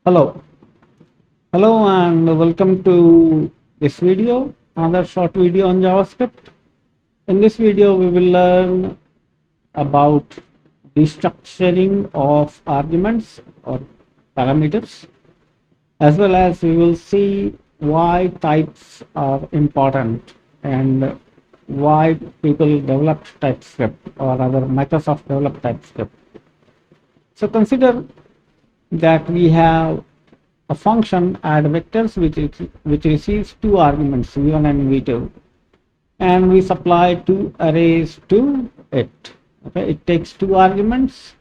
Hello, hello, and welcome to this video, another short video on JavaScript. In this video, we will learn about destructuring of arguments or parameters, as well as we will see why types are important and why people developed TypeScript or rather Microsoft developed TypeScript. So consider that we have a function add vectors which receives two arguments v1 and v2, and we supply two arrays to it. Okay, it takes two arguments,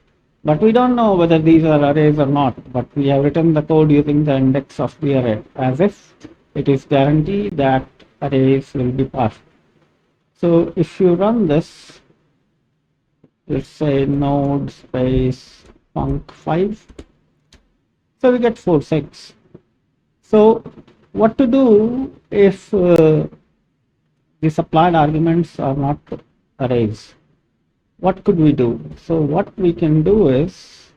but we don't know whether these are arrays or not, but we have written the code using the index of the array as if it is guaranteed that arrays will be passed. So if you run this, let's say node space func5, so we get 4 6. So what to do if the supplied arguments are not arrays? What could we do? So what we can do is,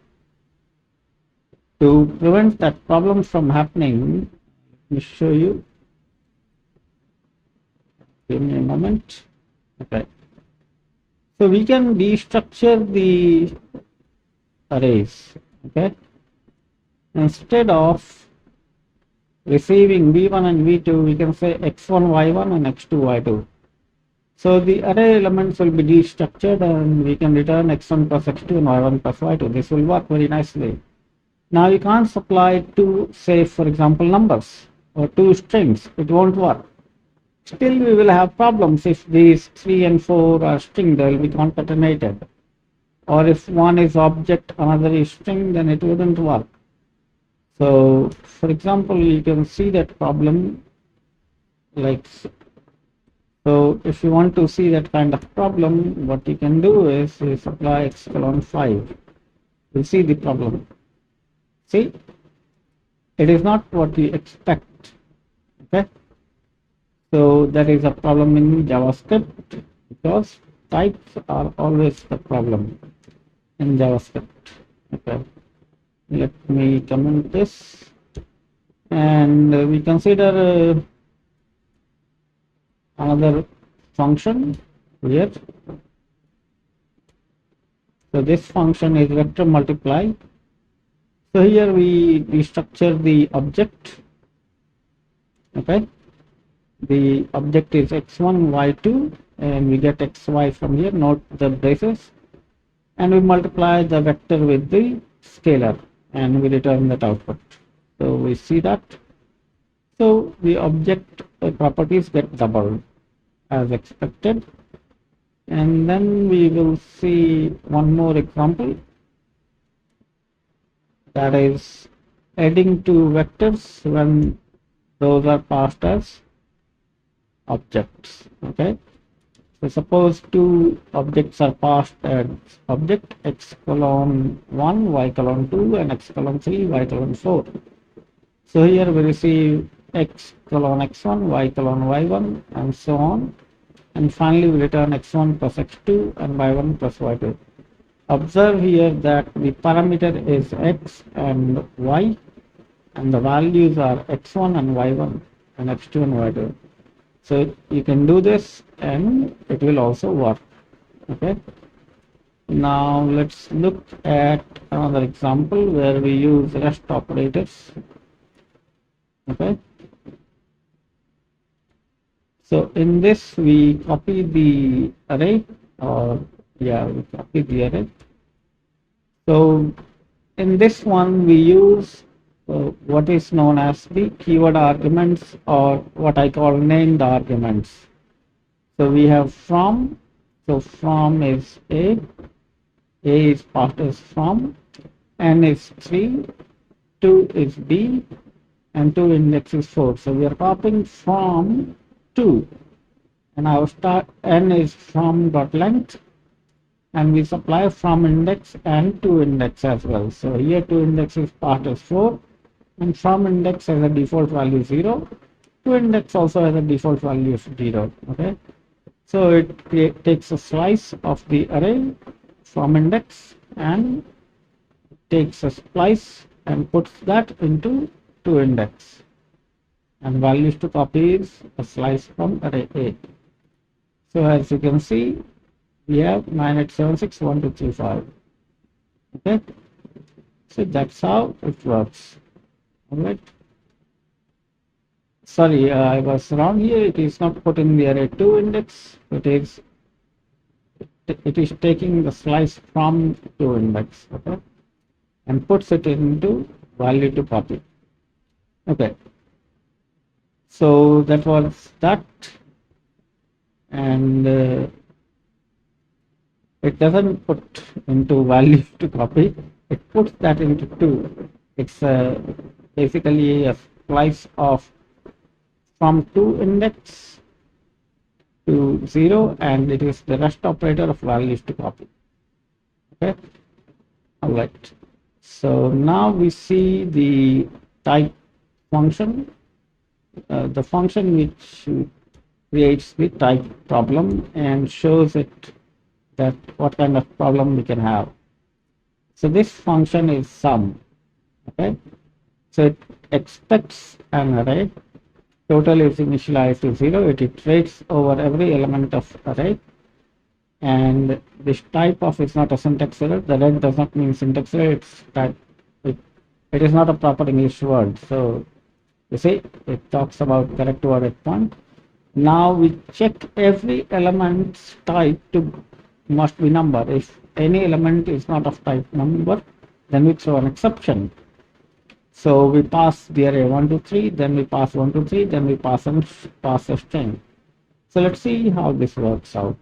to prevent that problem from happening, let me show you. Give me a moment. Okay. So we can destructure the arrays. Okay. Instead of receiving v1 and v2, we can say x1 y1 and x2 y2. So the array elements will be destructured and we can return x1 plus x2 and y1 plus y2. This will work very nicely. Now you can't supply two, say for example, numbers or two strings. It won't work. Still we will have problems if these 3 and 4 are string, they will be concatenated. Or if one is object, another is string, then it wouldn't work. So for example, you can see that problem like so. If you want to see that kind of problem, what you can do is you supply x colon 5. You see the problem. See, it is not what you expect. Okay, so that is a problem in JavaScript because types are always the problem in JavaScript. Okay, let me comment this, and we consider another function here. So this function is vector multiply. So here we destructure the object. Okay, the object is x1 y2 and we get xy from here, note the braces, and we multiply the vector with the scalar and we return that output. So we see that. So the object properties get doubled as expected. And then we will see one more example, that is adding two vectors when those are passed as objects. Okay, so suppose two objects are passed as object x colon 1 y colon 2 and x colon 3 y colon 4. So here we receive x colon x1 y colon y1 and so on, and finally we return x1 plus x2 and y1 plus y2. Observe here that the parameter is x and y, and the values are x1 and y1 and x2 and y2. So you can do this and it will also work. Okay, now let's look at another example where we use REST operators. Okay, so in this we copy the array, or we copy the array. So in this one we use what is known as the keyword arguments, or what I call named arguments. So we have from, so from is a is passed as from, n is 3, 2 is b, and 2 index is 4. So we are copying from 2, and our start n is from dot length, and we supply from index and to index as well. So here to index is passed as 4, and from index has a default value 0. To index also has a default value of 0. Okay, so it takes a slice of the array from index and takes a splice and puts that into to index, and values to copy is a slice from array A. So as you can see, we have 98761235. Okay, so that's how it works. All right. Sorry, I was wrong here. It is not put in the array 2 index. It is taking the slice from 2 index, okay, and puts it into value to copy. Okay, so that was that, and it doesn't put into value to copy. It puts that into 2. It's basically a slice of from 2 index to 0, and it is the rest operator of values to copy. Okay, all right. So now we see the type function, the function which creates the type problem and shows it that what kind of problem we can have. So this function is sum. Okay, so it expects an array. Total is initialized to 0. It iterates over every element of array, and this type of is not a syntax error. The red does not mean syntax error. It's type. It is not a proper English word. So you see, it talks about correct word at point. Now we check every element's type to must be number. If any element is not of type number, then we throw an exception. So we pass the array 1 to 3, then we pass 1 to 3, then we pass a string. So let's see how this works out.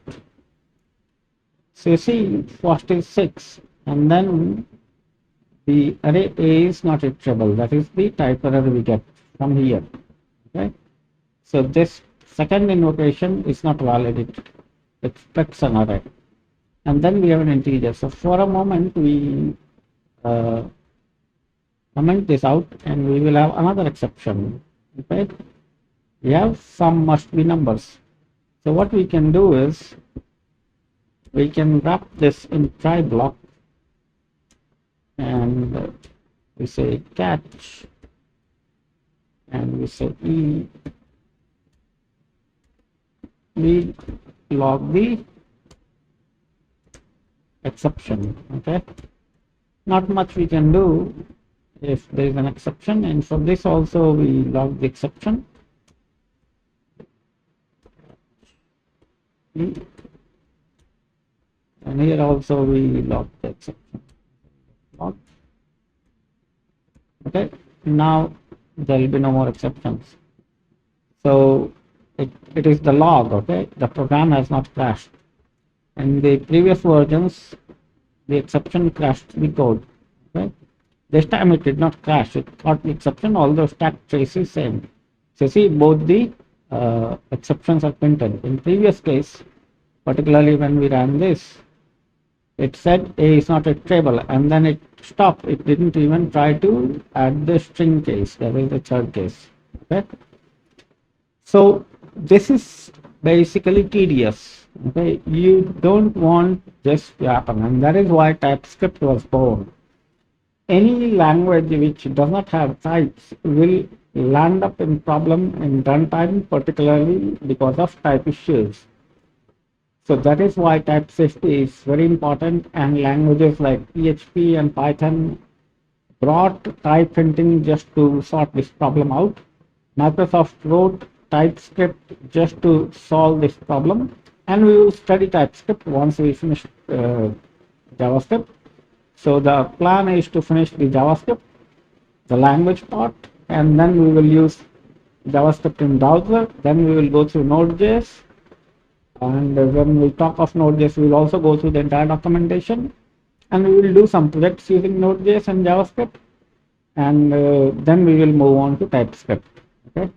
So you see, first is 6, and then the array A is not iterable. That is the type error we get from here. Okay. So this second invocation is not valid. It expects an array, and then we have an integer. So for a moment we comment this out, and we will have another exception. Okay, we have some must be numbers. So what we can do is we can wrap this in try block, and we say catch, and we say we log the exception. Okay, not much we can do if there is an exception, and for this also we log the exception. And here also we log the exception. Log. Okay, now there will be no more exceptions. So it is the log. Okay, the program has not crashed. In the previous versions, the exception crashed the code. Okay, this time it did not crash. It caught the exception, although stack trace is same. So see, both the exceptions are printed. In previous case, particularly when we ran this, it said A is not iterable, and then it stopped. It didn't even try to add the string case. That is the third case. Okay. So this is basically tedious. Okay, you don't want this to happen, and that is why TypeScript was born. Any language which does not have types will land up in problem in runtime, particularly because of type issues. So that is why type safety is very important, and languages like PHP and Python brought type hinting just to sort this problem out. Microsoft wrote TypeScript just to solve this problem, and we will study TypeScript once we finish JavaScript. So the plan is to finish the JavaScript, the language part, and then we will use JavaScript in browser. Then we will go through Node.js, and when we talk of Node.js, we will also go through the entire documentation, and we will do some projects using Node.js and JavaScript, and then we will move on to TypeScript. Okay,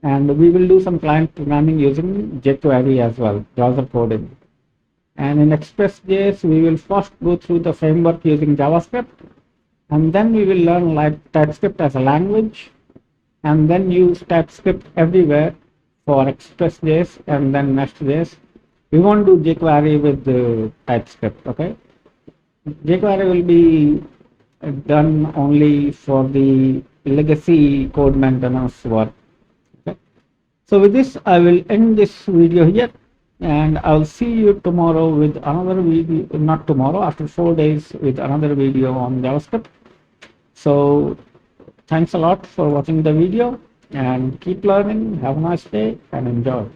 and we will do some client programming using jQuery as well, browser coding. And in Express.js, we will first go through the framework using JavaScript, and then we will learn like TypeScript as a language, and then use TypeScript everywhere for Express.js and then Nest.js. We won't do jQuery with the TypeScript. Okay, jQuery will be done only for the legacy code maintenance work. Okay. So with this, I will end this video here, and I'll see you tomorrow with another video, not tomorrow, after 4 days with another video on JavaScript. So thanks a lot for watching the video, and keep learning. Have a nice day and enjoy.